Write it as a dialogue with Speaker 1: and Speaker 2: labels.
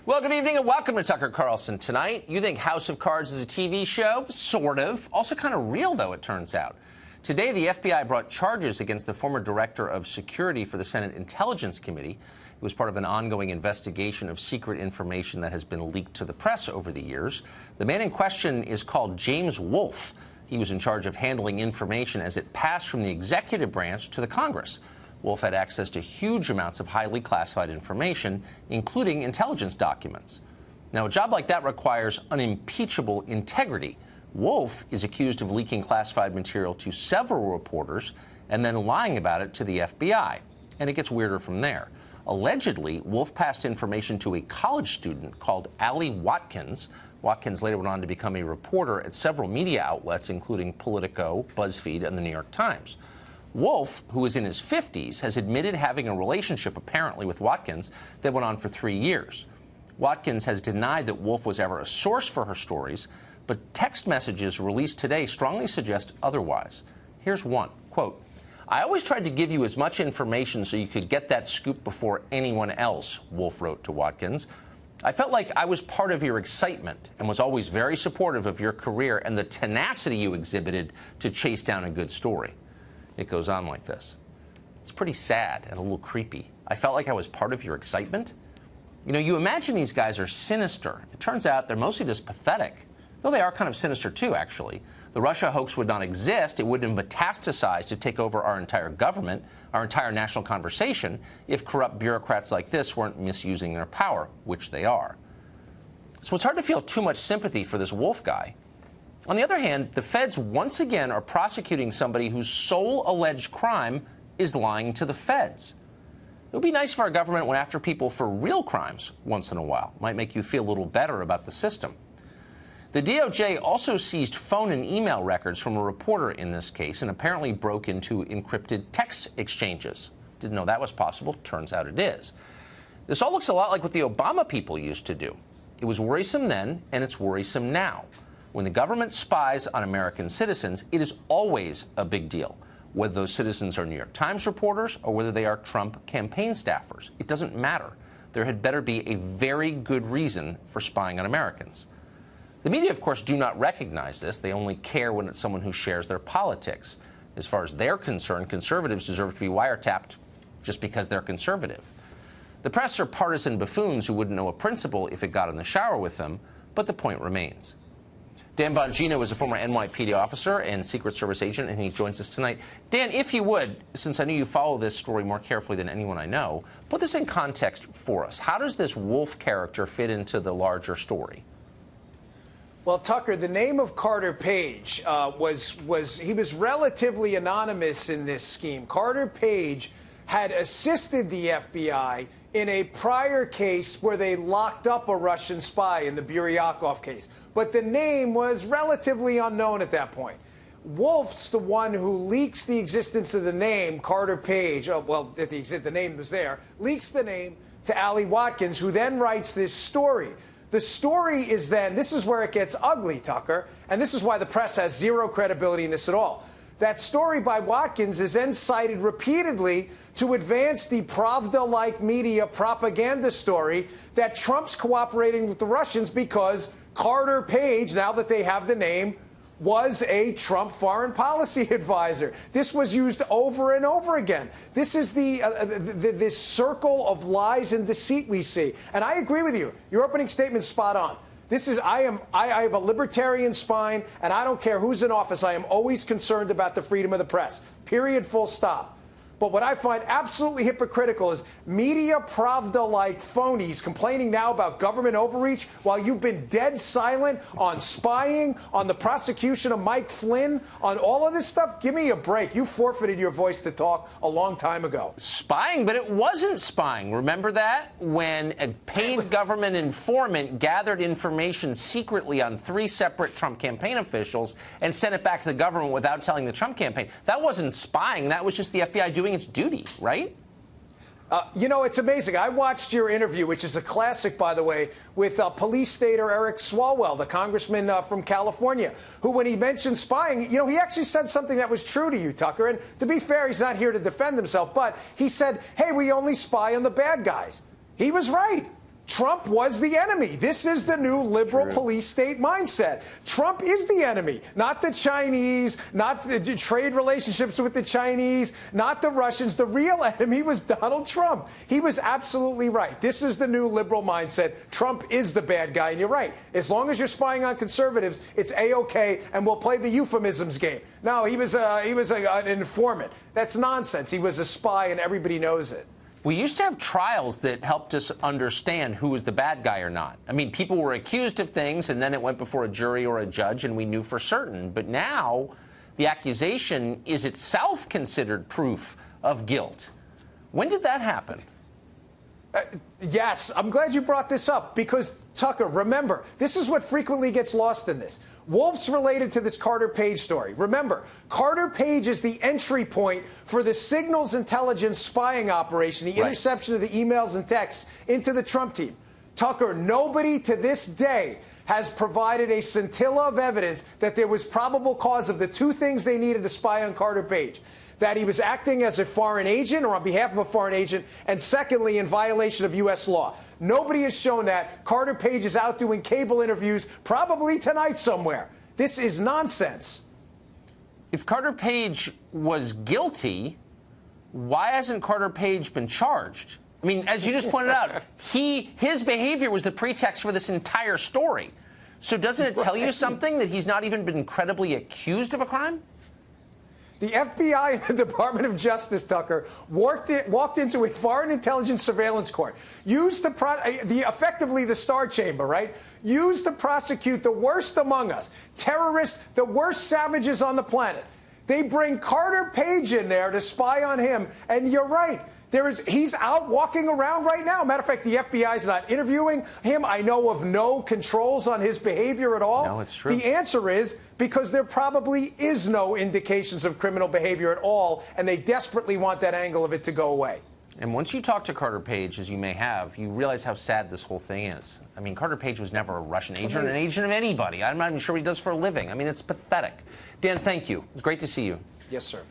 Speaker 1: Well, good evening and welcome to Tucker Carlson Tonight. You think House of Cards is a TV show? Sort of. Also kind of real, though, it turns out. Today, the FBI brought charges against the former director of security for the Senate Intelligence Committee. It was part of an ongoing investigation of secret information that has been leaked to the press over the years. The man in question is called James Wolfe. He was in charge of handling information as it passed from the executive branch to the Congress. Wolfe had access to huge amounts of highly classified information, including intelligence documents. Now, a job like that requires unimpeachable integrity. Wolfe is accused of leaking classified material to several reporters and then lying about it to the FBI. And it gets weirder from there. Allegedly, Wolfe passed information to a college student called Allie Watkins. Watkins later went on to become a reporter at several media outlets, including Politico, BuzzFeed, and the New York Times. Wolfe, who is in his 50s, has admitted having a relationship, apparently, with Watkins that went on for 3 years. Watkins has denied that Wolfe was ever a source for her stories, but text messages released today strongly suggest otherwise. Here's one, quote, "I always tried to give you as much information so you could get that scoop before anyone else," Wolfe wrote to Watkins. "I felt like I was part of your excitement and was always very supportive of your career and the tenacity you exhibited to chase down a good story." It goes on like this. It's pretty sad and a little creepy. "I felt like I was part of your excitement." You know, you imagine these guys are sinister. It turns out they're mostly just pathetic. Though they are kind of sinister, too, actually. The Russia hoax would not exist. It wouldn't have metastasized to take over our entire government, our entire national conversation, if corrupt bureaucrats like this weren't misusing their power, which they are. So it's hard to feel too much sympathy for this Wolfe guy. On the other hand, the feds once again are prosecuting somebody whose sole alleged crime is lying to the feds. It would be nice if our government went after people for real crimes once in a while. Might make you feel a little better about the system. The DOJ also seized phone and email records from a reporter in this case and apparently broke into encrypted text exchanges. Didn't know that was possible. Turns out it is. This all looks a lot like what the Obama people used to do. It was worrisome then, and it's worrisome now. When the government spies on American citizens, it is always a big deal, whether those citizens are New York Times reporters or whether they are Trump campaign staffers. It doesn't matter. There had better be a very good reason for spying on Americans. The media, of course, do not recognize this. They only care when it's someone who shares their politics. As far as they're concerned, conservatives deserve to be wiretapped just because they're conservative. The press are partisan buffoons who wouldn't know a principle if it got in the shower with them, but the point remains. Dan Bongino is a former NYPD officer and Secret Service agent, and he joins us tonight. Dan, if you would, since I know you follow this story more carefully than anyone I know, put this in context for us. How does this Wolfe character fit into the larger story?
Speaker 2: Well, Tucker, the name of Carter Page he was relatively anonymous in this scheme. Carter Page had assisted the FBI in a prior case where they locked up a Russian spy in the Buryakov case. But the name was relatively unknown at that point. Wolfe's the one who leaks the existence of the name Carter Page. The name was there. Leaks the name to Allie Watkins, who then writes this story. The story is then, this is where it gets ugly, Tucker, and this is why the press has zero credibility in this at all. That story by Watkins is then cited repeatedly to advance the Pravda-like media propaganda story that Trump's cooperating with the Russians because Carter Page, now that they have the name, was a Trump foreign policy advisor. This was used over and over again. This is this circle of lies and deceit we see. And I agree with you. Your opening statement's spot on. I have a libertarian spine, and I don't care who's in office. I am always concerned about the freedom of the press. Period, full stop. But what I find absolutely hypocritical is media Pravda-like phonies complaining now about government overreach while you've been dead silent on spying, on the prosecution of Mike Flynn, on all of this stuff. Give me a break. You forfeited your voice to talk a long time ago.
Speaker 1: Spying, but it wasn't spying. Remember that? When a paid government informant gathered information secretly on 3 separate Trump campaign officials and sent it back to the government without telling the Trump campaign. That wasn't spying. That was just the FBI doing its duty, right?
Speaker 2: You know, it's amazing. I watched your interview, which is a classic, by the way, with police stater Eric Swalwell, the congressman from California, who, when he mentioned spying, you know, he actually said something that was true to you, Tucker. And to be fair, he's not here to defend himself, but he said, hey, we only spy on the bad guys. He was right. Trump was the enemy. This is the new liberal police state mindset. Trump is the enemy, not the Chinese, not the trade relationships with the Chinese, not the Russians. The real enemy was Donald Trump. He was absolutely right. This is the new liberal mindset. Trump is the bad guy, and you're right. As long as you're spying on conservatives, it's A-OK, and we'll play the euphemisms game. No, he was an informant. That's nonsense. He was a spy, and everybody knows it.
Speaker 1: We used to have trials that helped us understand who was the bad guy or not. I mean, people were accused of things, and then it went before a jury or a judge, and we knew for certain. But now, the accusation is itself considered proof of guilt. When did that happen?
Speaker 2: Yes, I'm glad you brought this up because, Tucker, remember, this is what frequently gets lost in this. Wolf's related to this Carter Page story. Remember, Carter Page is the entry point for the signals intelligence spying operation, the interception of the emails and texts into the Trump team. Tucker, nobody to this day has provided a scintilla of evidence that there was probable cause of the two things they needed to spy on Carter Page: that he was acting as a foreign agent or on behalf of a foreign agent, and secondly, in violation of U.S. law. Nobody has shown that. Carter Page is out doing cable interviews, probably tonight somewhere. This is nonsense.
Speaker 1: If Carter Page was guilty, why hasn't Carter Page been charged? I mean, as you just pointed out, his behavior was the pretext for this entire story. So doesn't it tell you something that he's not even been credibly accused of a crime?
Speaker 2: The FBI and the Department of Justice, Tucker, walked into a foreign intelligence surveillance court, used effectively the Star Chamber, right? Used to prosecute the worst among us, terrorists, the worst savages on the planet. They bring Carter Page in there to spy on him, and you're right. He's out walking around right now. Matter of fact, the FBI is not interviewing him. I know of no controls on his behavior at all.
Speaker 1: No, it's true.
Speaker 2: The answer is because there probably is no indications of criminal behavior at all, and they desperately want that angle of it to go away.
Speaker 1: And once you talk to Carter Page, as you may have, you realize how sad this whole thing is. I mean, Carter Page was never a Russian agent or an agent of anybody. I'm not even sure what he does for a living. I mean, it's pathetic. Dan, thank you. It's great to see you.
Speaker 2: Yes, sir.